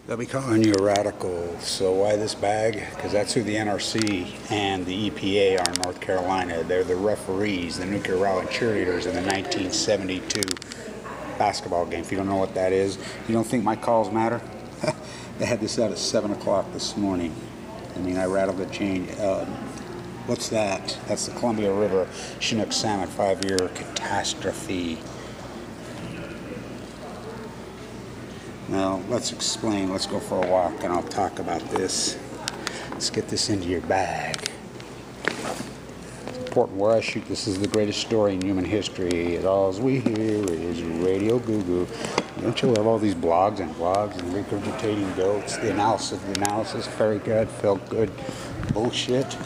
They'll be calling you a radical. So why this bag? Because that's who the NRC and the EPA are in North Carolina. They're the referees, the nuclear rally cheerleaders in the 1972 basketball game. If you don't know what that is, you don't think my calls matter? They had this out at 7 o'clock this morning. I mean, I rattled the chain. What's that? That's the Columbia River Chinook salmon 5-year catastrophe. Now, let's explain. Let's go for a walk and I'll talk about this. Let's get this into your bag. It's important where I shoot. This is the greatest story in human history. All we hear is Radio Goo-Goo. Don't you love all these blogs and regurgitating goats? The analysis, very good, felt good bullshit.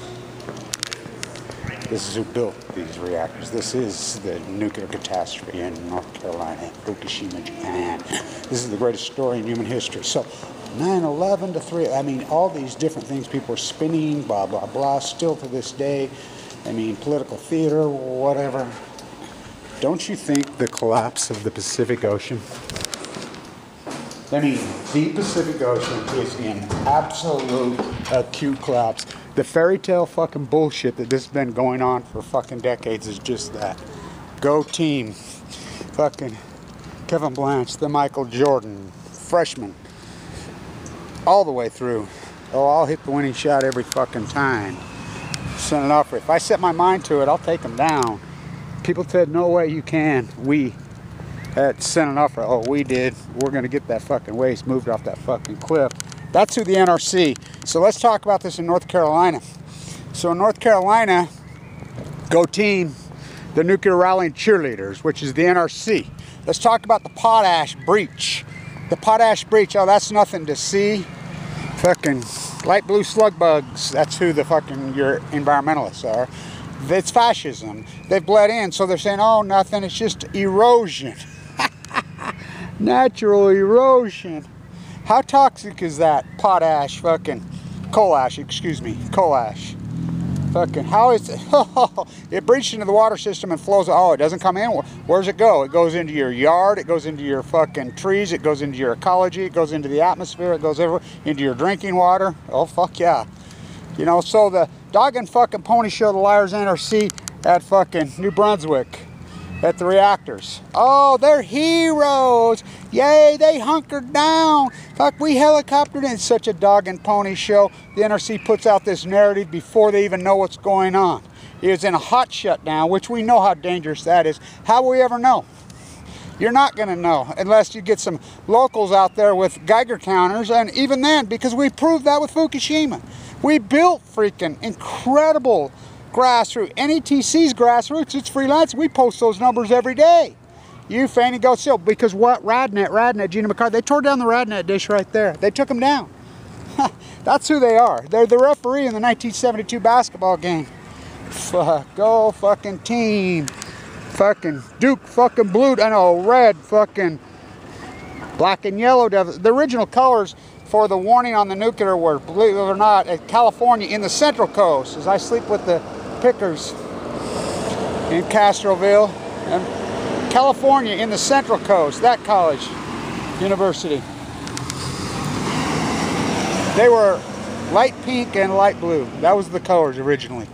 This is who built these reactors. This is the nuclear catastrophe in North Carolina, Fukushima, Japan. This is the greatest story in human history. So 9/11 to 3, I mean, all these different things people are spinning, blah, blah, blah, still to this day. I mean, political theater, whatever. Don't you think the collapse of the Pacific Ocean? I mean, the Pacific Ocean is in absolute acute collapse. The fairy tale fucking bullshit that this has been going on for fucking decades is just that. Go team. Fucking Kevin Blanch, the Michael Jordan, freshman. All the way through. Oh, I'll hit the winning shot every fucking time. Send it off. If I set my mind to it, I'll take them down. People said, no way you can. We at San Onofre, oh, we did. We're going to get that fucking waste moved off that fucking cliff. That's who the NRC. So let's talk about this in North Carolina. So in North Carolina, go team, the nuclear rallying cheerleaders, which is the NRC. Let's talk about the potash breach. The potash breach, oh, that's nothing to see. Fucking light blue slug bugs, that's who the fucking your environmentalists are. It's fascism. They've bled in, so they're saying, oh, nothing, it's just erosion. Natural erosion. How toxic is that potash, fucking coal ash, excuse me, coal ash? Fucking, how is it? It breaches into the water system and flows. Oh, it doesn't come in. Where's it go? It goes into your yard. It goes into your fucking trees. It goes into your ecology. It goes into the atmosphere. It goes everywhere, into your drinking water. Oh, fuck yeah. You know, so the dog and fucking pony show, the Liars NRC at fucking New Brunswick. At the reactors. Oh, they're heroes. Yay, they hunkered down. Fuck, we helicoptered in. Such a dog and pony show. The NRC puts out this narrative before they even know what's going on. It's in a hot shutdown, which we know how dangerous that is. How will we ever know? You're not going to know unless you get some locals out there with Geiger counters, and even then, because we proved that with Fukushima. We built freaking incredible grassroots. NETC's grassroots, it's freelance. We post those numbers every day. You Fanny go still. Because what? Radnet, Gina McCarthy, they tore down the Radnet dish right there. They took them down. That's who they are. They're the referee in the 1972 basketball game. Go fucking team. Fucking Duke fucking blue. I know, red fucking black and yellow. The original colors for the warning on the nuclear were, believe it or not, at California in the Central Coast, as I sleep with the pickers in Castroville, and California in the Central Coast, that college, university. They were light pink and light blue. That was the colors originally.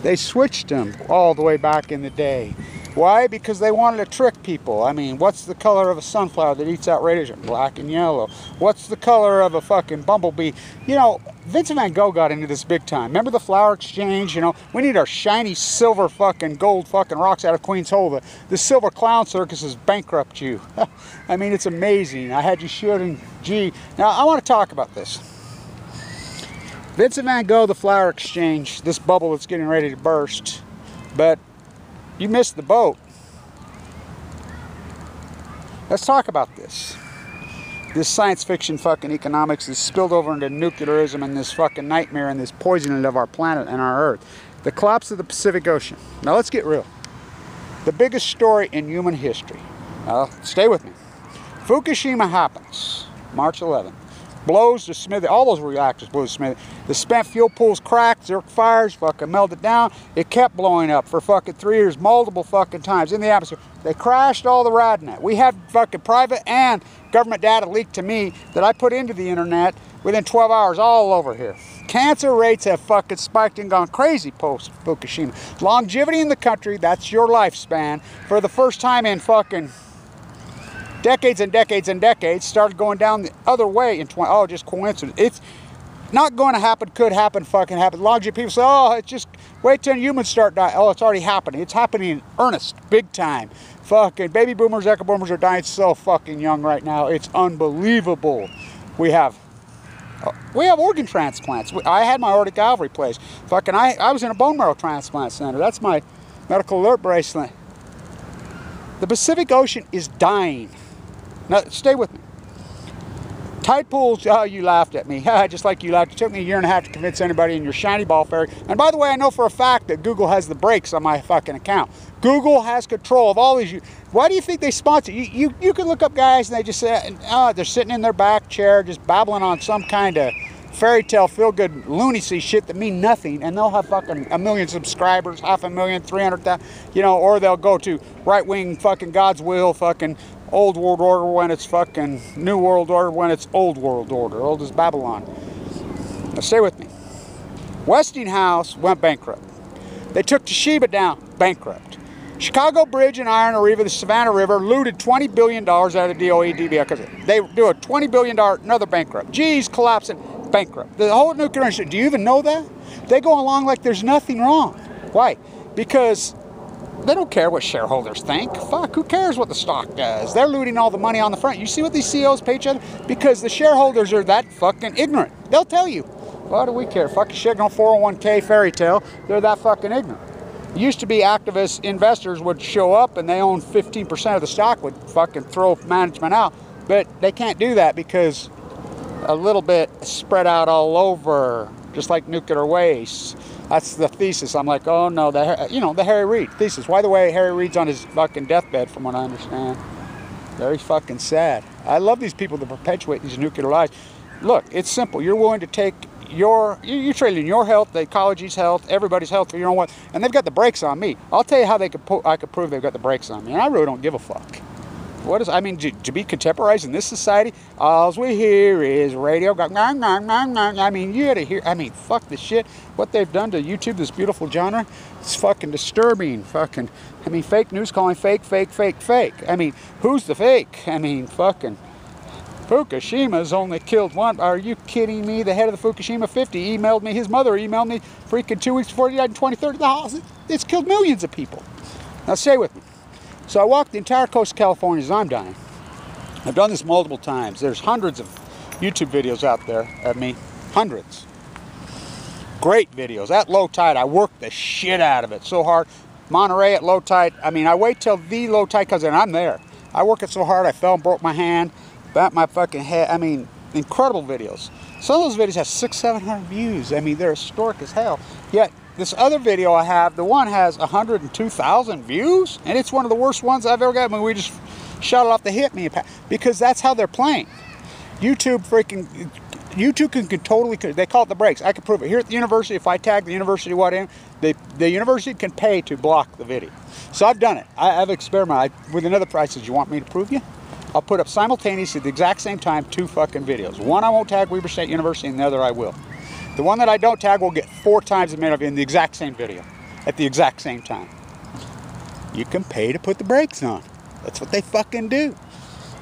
They switched them all the way back in the day. Why? Because they wanted to trick people. I mean, what's the color of a sunflower that eats out radiation? Black and yellow. What's the color of a fucking bumblebee? You know, Vincent Van Gogh got into this big time. Remember the flower exchange? You know, we need our shiny silver fucking gold fucking rocks out of Queen's Hole. The silver clown circuses bankrupt you. I mean, it's amazing. I had you shooting. Gee. Now, I want to talk about this. Vincent Van Gogh, the flower exchange, this bubble that's getting ready to burst. But you missed the boat. Let's talk about this. This science fiction fucking economics is spilled over into nuclearism and this fucking nightmare and this poisoning of our planet and our Earth. The collapse of the Pacific Ocean. Now let's get real. The biggest story in human history. Now stay with me. Fukushima happens March 11th. blows to smithy. All those reactors blew to smithy. The spent fuel pools cracked, zerk fires, fucking melted down. It kept blowing up for fucking 3 years, multiple fucking times in the atmosphere. They crashed all the radnet. We had fucking private and government data leaked to me that I put into the internet within 12 hours all over here. Cancer rates have fucking spiked and gone crazy post Fukushima. Longevity in the country, that's your lifespan, for the first time in fucking decades and decades and decades, started going down the other way in just coincidence. It's not going to happen, could happen, fucking happen. Longevity, people say, oh, it's just, wait till humans start dying. Oh, it's already happening. It's happening in earnest, big time. Fucking baby boomers, echo boomers are dying so fucking young right now. It's unbelievable. We have organ transplants. I had my aortic valve replaced. Fucking, I was in a bone marrow transplant center. That's my medical alert bracelet. The Pacific Ocean is dying. Now, stay with me. Tide pools, oh, you laughed at me. Just like you laughed. It took me a year and a half to convince anybody in your shiny ball fairy. And by the way, I know for a fact that Google has the brakes on my fucking account. Google has control of all these. Why do you think they sponsor? You can look up guys and they just say, oh, they're sitting in their back chair just babbling on some kind of fairy tale feel-good lunacy shit that mean nothing, and they'll have fucking 1 million subscribers, 500,000, 300,000, you know, or they'll go to right-wing fucking God's will, fucking old world order when it's fucking new world order when it's old world order, old as Babylon. Now stay with me. Westinghouse went bankrupt. They took Toshiba down, bankrupt. Chicago Bridge and Iron River, the Savannah River, looted $20 billion out of the DOE DBI because they do a $20 billion, another bankrupt. GE's collapsing, bankrupt. The whole nuclear industry, do you even know that? They go along like there's nothing wrong. Why? Because they don't care what shareholders think. Fuck, who cares what the stock does? They're looting all the money on the front. You see what these CEOs pay each other? Because the shareholders are that fucking ignorant. They'll tell you. Why do we care? Fucking shit on 401k fairy tale. They're that fucking ignorant. It used to be activist investors would show up and they own 15% of the stock, would fucking throw management out. But they can't do that because a little bit spread out all over, just like nuclear waste. That's the thesis. I'm like, oh no, the Harry Reid thesis. Why the way Harry Reid's on his fucking deathbed, from what I understand. Very fucking sad. I love these people that perpetuate these nuclear lies. Look, it's simple. You're willing to take you're trading your health, the ecology's health, everybody's health for your own one, and they've got the brakes on me. I'll tell you how I could prove they've got the brakes on me, and I really don't give a fuck. I mean, to be contemporized in this society, all we hear is radio. I mean, you had to hear. I mean, fuck this shit. What they've done to YouTube, this beautiful genre, it's fucking disturbing. Fucking, I mean, fake news calling fake, fake, fake, fake. I mean, who's the fake? I mean, fucking. Fukushima's only killed one. Are you kidding me? The head of the Fukushima 50 emailed me. His mother emailed me freaking 2 weeks before he died in 2030. It's killed millions of people. Now, stay with me. So I walked the entire coast of California as I'm dying. I've done this multiple times. There's hundreds of YouTube videos out there of me. Hundreds. Great videos. At low tide, I worked the shit out of it so hard. Monterey at low tide. I mean, I wait till the low tide comes in. I'm there. I work it so hard, I fell and broke my hand. Bat my fucking head. I mean, incredible videos. Some of those videos have 600-700 views. I mean, they're historic as hell. Yet, this other video I have, the one has 102,000 views, and it's one of the worst ones I've ever got. I mean, we just shot it off the hip me, because that's how they're playing. YouTube can totally, they call it the brakes. I can prove it. Here at the university, if I tag the university the university can pay to block the video. So I've done it. I've experimented with another price. Says, you want me to prove you? I'll put up simultaneously at the exact same time 2 fucking videos. One I won't tag Weber State University, and the other I will. The one that I don't tag will get 4 times the minute in the exact same video at the exact same time. You can pay to put the brakes on. That's what they fucking do.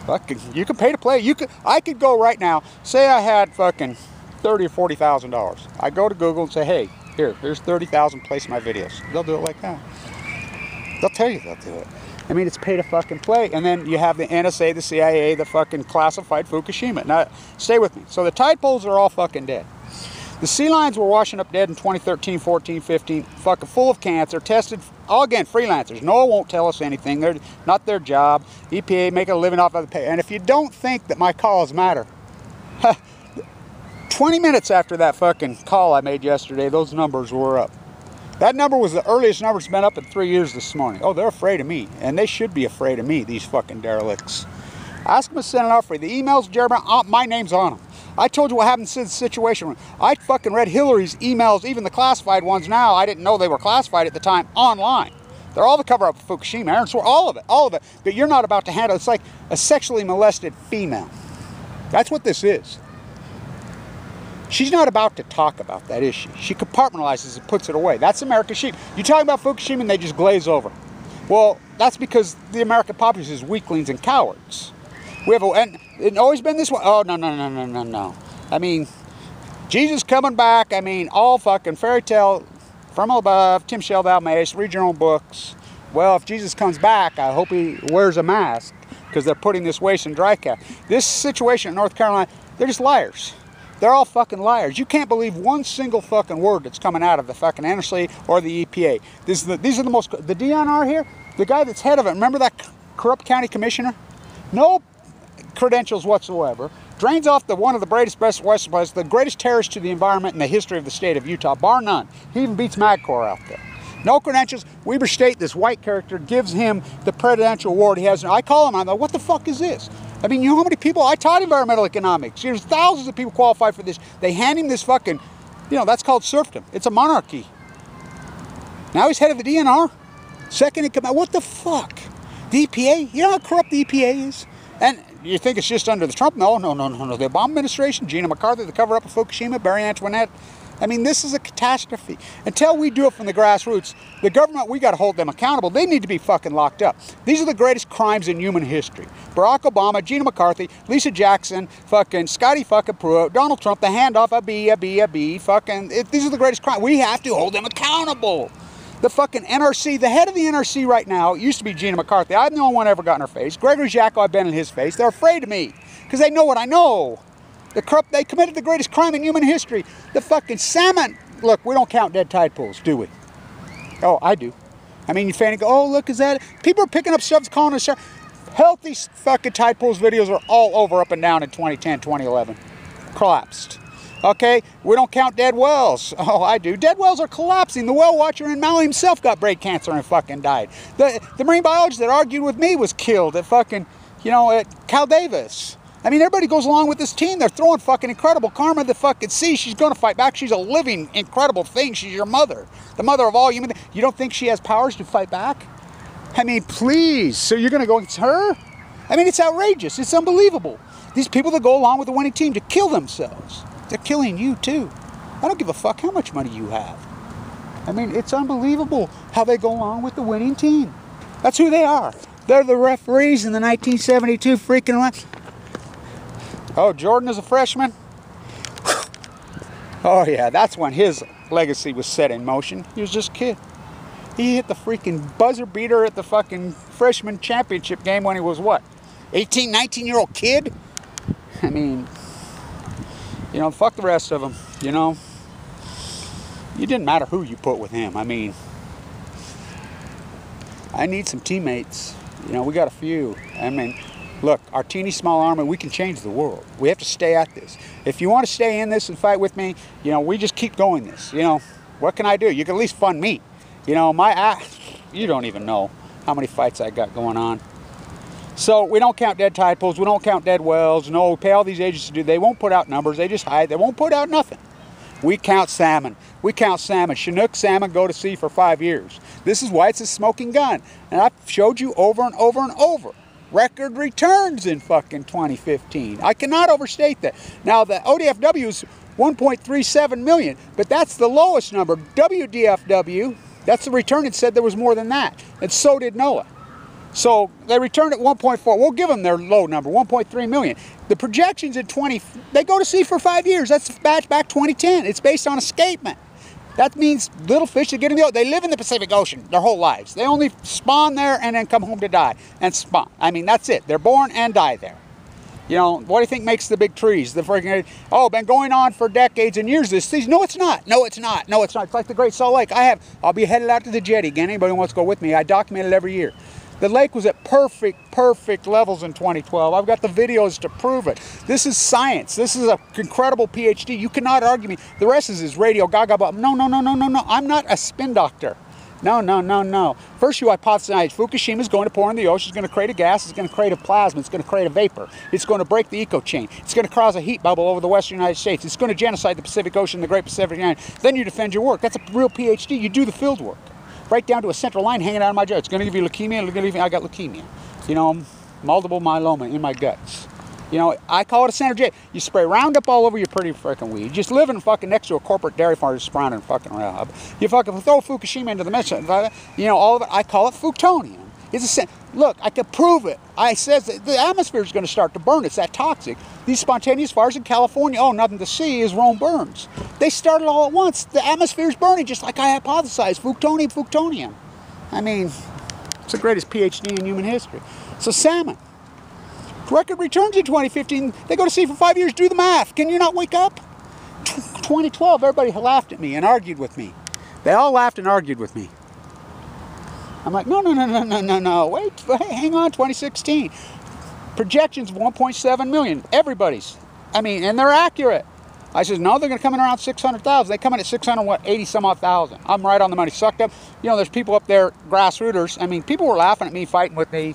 Fucking, you can pay to play. I could go right now. Say I had fucking $30,000 or $40,000. I go to Google and say, hey, here's 30,000. Place my videos. They'll do it like that. They'll tell you they'll do it. I mean, it's pay to fucking play. And then you have the NSA, the CIA, the fucking classified Fukushima. Now, stay with me. So the tide pools are all fucking dead. The sea lions were washing up dead in 2013, 14, 15, fucking full of cancer, tested, all again, freelancers. NOAA won't tell us anything. They're not their job. EPA make a living off of the pay. And if you don't think that my calls matter, 20 minutes after that fucking call I made yesterday, those numbers were up. That number was the earliest number it's been up in 3 years this morning. Oh, they're afraid of me. And they should be afraid of me, these fucking derelicts. Ask them to send it out for you. The emails, Jeremy, my name's on them. I told you what happened to the Situation Room. I fucking read Hillary's emails, even the classified ones now. I didn't know they were classified at the time, online. They're all the cover-up of Fukushima. Aaron swore all of it. But you're not about to handle it. It's like a sexually molested female. That's what this is. She's not about to talk about that, is she? She compartmentalizes and puts it away. That's America's sheep. You talk about Fukushima and they just glaze over. Well, that's because the American populace is weaklings and cowards. We have and it's always been this way. Oh, no. I mean, Jesus coming back. I mean, all fucking fairy tale from above. Tim Shell-Valmace, read your own books. Well, if Jesus comes back, I hope he wears a mask because they're putting this waste in dry cap. This situation in North Carolina, they're just liars. They're all fucking liars. You can't believe one single fucking word that's coming out of the fucking NRC or the EPA. These are the most, the DNR here, the guy that's head of it, remember that corrupt county commissioner? No credentials whatsoever. Drains off one of the greatest, the greatest terrorist to the environment in the history of the state of Utah, bar none. He even beats MagCorp out there. No credentials. Weber State, this white character, gives him the presidential award. He has. I call him. I'm like, what the fuck is this? I mean, you know how many people? I taught environmental economics. There's thousands of people qualified for this. They hand him this fucking, you know, that's called serfdom. It's a monarchy. Now he's head of the DNR. Second in command. What the fuck? The EPA? You know how corrupt the EPA is? And you think it's just under the Trump? No. The Obama administration, Gina McCarthy, the cover-up of Fukushima, Barry Antoinette. I mean, this is a catastrophe. Until we do it from the grassroots, the government, we got to hold them accountable. They need to be fucking locked up. These are the greatest crimes in human history. Barack Obama, Gina McCarthy, Lisa Jackson, fucking Scotty fucking Pruitt, Donald Trump, the handoff, a B, fucking, these are the greatest crimes. We have to hold them accountable. The fucking NRC, the head of the NRC right now, used to be Gina McCarthy. I'm the only one ever got in her face. Gregory Jacko, I've been in his face. They're afraid of me because they know what I know. They committed the greatest crime in human history. The fucking salmon. Look, we don't count dead tide pools, do we? Oh, I do. I mean, you fanny go, oh, look, is that? People are picking up stuff, calling us. Healthy fucking tide pools videos are all over, up and down in 2010, 2011. Collapsed. Okay, we don't count dead wells. Oh, I do. Dead wells are collapsing. The well watcher in Maui himself got brain cancer and fucking died. The marine biologist that argued with me was killed at fucking, you know, at Cal Davis. I mean, everybody goes along with this team. They're throwing fucking incredible karma the fucking sea. She's going to fight back. She's a living, incredible thing. She's your mother. The mother of all human. You don't think she has powers to fight back? I mean, please. So you're going to go against her? I mean, it's outrageous. It's unbelievable. These people that go along with the winning team to kill themselves. They're killing you, too. I don't give a fuck how much money you have. I mean, it's unbelievable how they go along with the winning team. That's who they are. They're the referees in the 1972 freaking Olympics. Oh, Jordan is a freshman? Oh, yeah, that's when his legacy was set in motion. He was just a kid. He hit the freaking buzzer beater at the fucking freshman championship game when he was, what, 18, 19-year-old kid? I mean, you know, fuck the rest of them, you know. It didn't matter who you put with him. I mean, I need some teammates. You know, we got a few. I mean, look, our teeny small army, we can change the world. We have to stay at this. If you want to stay in this and fight with me, you know, we just keep going this. You know, what can I do? You can at least fund me. You know, you don't even know how many fights I got going on. So we don't count dead tide pools. We don't count dead wells. No, we pay all these agencies to do. They won't put out numbers. They just hide. They won't put out nothing. We count salmon. We count salmon. Chinook salmon go to sea for 5 years. This is why it's a smoking gun. And I've showed you over and over and over. Record returns in fucking 2015. I cannot overstate that. Now, the ODFW is 1.37 million, but that's the lowest number. WDFW, that's the return. It said there was more than that. And so did NOAA. So they returned at 1.4. We'll give them their low number, 1.3 million. The projections at they go to sea for 5 years. That's back 2010. It's based on escapement. That means little fish that get in the ocean. They live in the Pacific Ocean their whole lives. They only spawn there and then come home to die and spawn. I mean, that's it. They're born and die there. You know, what do you think makes the big trees? The freaking, oh, been going on for decades and years. No, it's not. No, it's not. No, it's not. It's like the Great Salt Lake. I'll be headed out to the jetty again. Anybody who wants to go with me? I document it every year. The lake was at perfect levels in 2012. I've got the videos to prove it. This is science. This is an incredible PhD. You cannot argue me. The rest is radio gaga. But no. I'm not a spin doctor. No, no, no, no. First you hypothesize Fukushima is going to pour in the ocean, it's going to create a gas, it's going to create a plasma, it's going to create a vapor. It's going to break the eco chain. It's going to cause a heat bubble over the western United States. It's going to genocide the Pacific Ocean, the Great Pacific Ocean. Then you defend your work. That's a real PhD. You do the field work. Right down to a central line hanging out of my jaw. It's going to give you leukemia. I got leukemia. You know, multiple myeloma in my guts. You know, I call it a center J. You spray Roundup all over your pretty freaking weed. Just living fucking next to a corporate dairy farm just spawning fucking Roundup. You fucking throw Fukushima into the mix. You know, all of it. I call it Futonium. It's a look. I could prove it. I says that the atmosphere is going to start to burn. It's that toxic. These spontaneous fires in California. Oh, nothing to see as Rome burns. They started all at once. The atmosphere is burning, just like I hypothesized. Futonium. I mean, it's the greatest PhD in human history. So salmon. Record returns in 2015. They go to sea for 5 years. Do the math. Can you not wake up? 2012, everybody laughed at me and argued with me. They all laughed and argued with me. I'm like, no. Wait, hang on. 2016. Projections of 1.7 million. Everybody's. I mean, and they're accurate. I said, no, they're going to come in around 600,000. They come in at 680 some odd thousand. I'm right on the money. Sucked up. You know, there's people up there, grassrooters. I mean, people were laughing at me, fighting with me.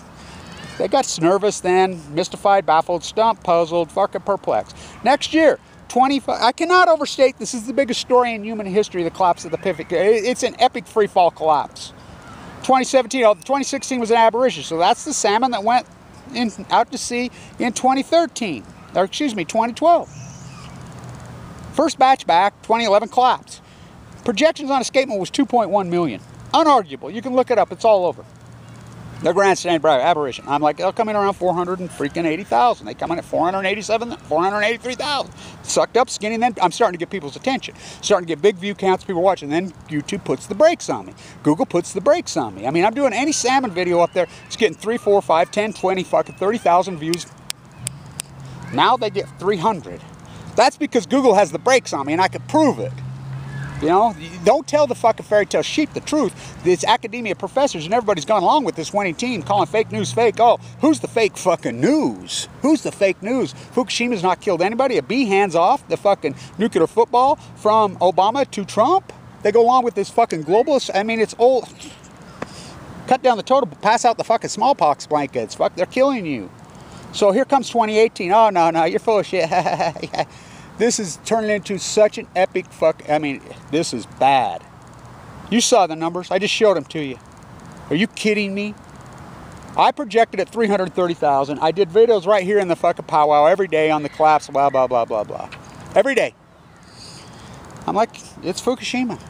They got nervous then, mystified, baffled, stumped, puzzled, fucking perplexed. Next year, 25. I cannot overstate, this is the biggest story in human history, the collapse of the Pacific. It's an epic free fall collapse. 2016 was an aberration, so that's the salmon that went out to sea in 2013, or excuse me, 2012. First batch back, 2011 collapse. Projections on escapement was 2.1 million. Unarguable, you can look it up, it's all over. The grandstand aberration. I'm like, they'll come in around 480,000. They come in at 487, 483,000. Sucked up, skinny, and then I'm starting to get people's attention. Starting to get big view counts, people watching. Then YouTube puts the brakes on me. Google puts the brakes on me. I mean, I'm doing any salmon video up there. It's getting 3, 4, 5, 10, 20, fucking 30,000 views. Now they get 300. That's because Google has the brakes on me, and I could prove it. You know, don't tell the fucking fairy tale sheep the truth. It's academia professors and everybody's gone along with this winning team calling fake news fake. Oh, who's the fake fucking news? Who's the fake news? Fukushima's not killed anybody. A bee hands off the fucking nuclear football from Obama to Trump. They go along with this fucking globalist. I mean, it's old. Cut down the total, pass out the fucking smallpox blankets. Fuck, they're killing you. So here comes 2018. Oh, no, you're full of shit. This is turning into such an epic fuck. I mean, this is bad. You saw the numbers. I just showed them to you. Are you kidding me? I projected at 330,000. I did videos right here in the fucking powwow every day on the collapse, blah, blah, blah, blah, blah. Every day. I'm like, it's Fukushima.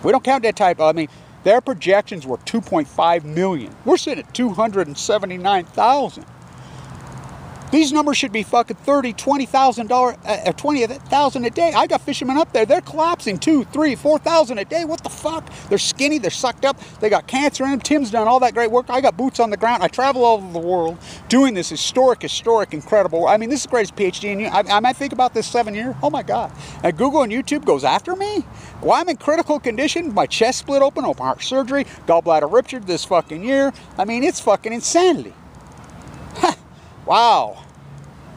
We don't count that type. I mean, their projections were 2.5 million. We're sitting at 279,000. These numbers should be fucking $30,000, $20,000, 20,000 a day. I got fishermen up there. They're collapsing 2, 3, 4,000 a day. What the fuck? They're skinny. They're sucked up. They got cancer in them. Tim's done all that great work. I got boots on the ground. I travel all over the world doing this historic, incredible. I mean, this is the greatest PhD in you. I might think about this 7 years. Oh my God. And Google and YouTube goes after me? Well, I'm in critical condition. My chest split open heart surgery, gallbladder ruptured this fucking year. I mean, it's fucking insanity. Wow.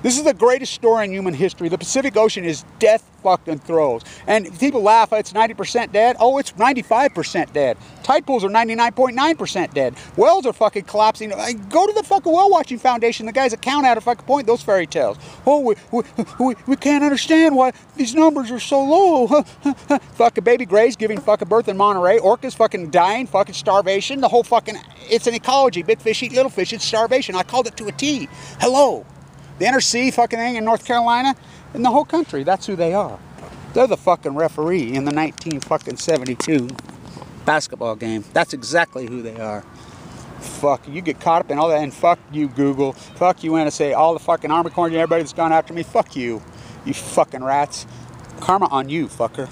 This is the greatest story in human history. The Pacific Ocean is death fucking throes. And people laugh, it's 90% dead. Oh, it's 95% dead. Tide pools are 99.9% dead. Wells are fucking collapsing. Go to the fucking Well Watching Foundation. The guys that count out of fucking point those fairy tales. Oh, we can't understand why these numbers are so low. Fucking baby grays giving fucking birth in Monterey. Orcas fucking dying. Fucking starvation. The whole fucking... It's an ecology. Big fish eat little fish. It's starvation. I called it to a T. Hello. The inner sea fucking thing in North Carolina, in the whole country, that's who they are. They're the fucking referee in the 1972 basketball game. That's exactly who they are. Fuck, you get caught up in all that, and fuck you, Google. Fuck you, NSA, all the fucking Army Corps and everybody that's gone after me. Fuck you, you fucking rats. Karma on you, fucker.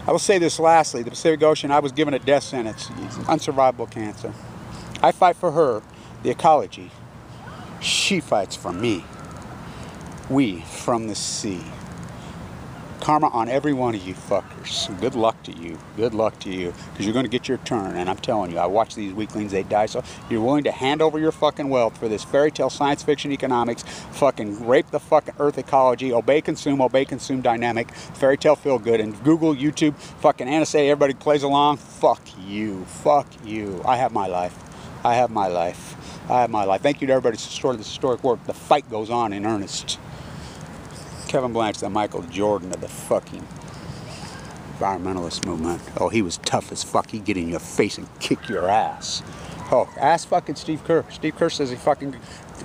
I will say this lastly, the Pacific Ocean, I was given a death sentence, unsurvivable cancer. I fight for her, the ecology. She fights for me. We from the sea. Karma on every one of you fuckers. Good luck to you. Good luck to you. Because you're going to get your turn. And I'm telling you, I watch these weaklings, they die. So you're willing to hand over your fucking wealth for this fairy tale science fiction economics, fucking rape the fucking earth ecology, obey consume dynamic, fairy tale feel good, and Google, YouTube, fucking NSA, everybody plays along. Fuck you. Fuck you. I have my life. I have my life. I have my life. Thank you to everybody who supported this historic work. The fight goes on in earnest. Kevin Blanch, the Michael Jordan of the fucking environmentalist movement. Oh, he was tough as fuck. He'd get in your face and kick your ass. Oh, ask fucking Steve Kerr. Steve Kerr says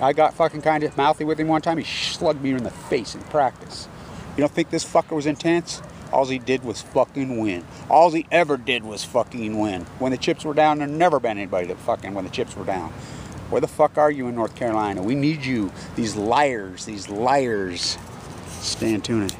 I got fucking kind of mouthy with him one time. He slugged me in the face in practice. You don't think this fucker was intense? All he did was fucking win. All he ever did was fucking win. When the chips were down, there never been anybody that fucking when the chips were down. Where the fuck are you in North Carolina? We need you. These liars. Stay tuned.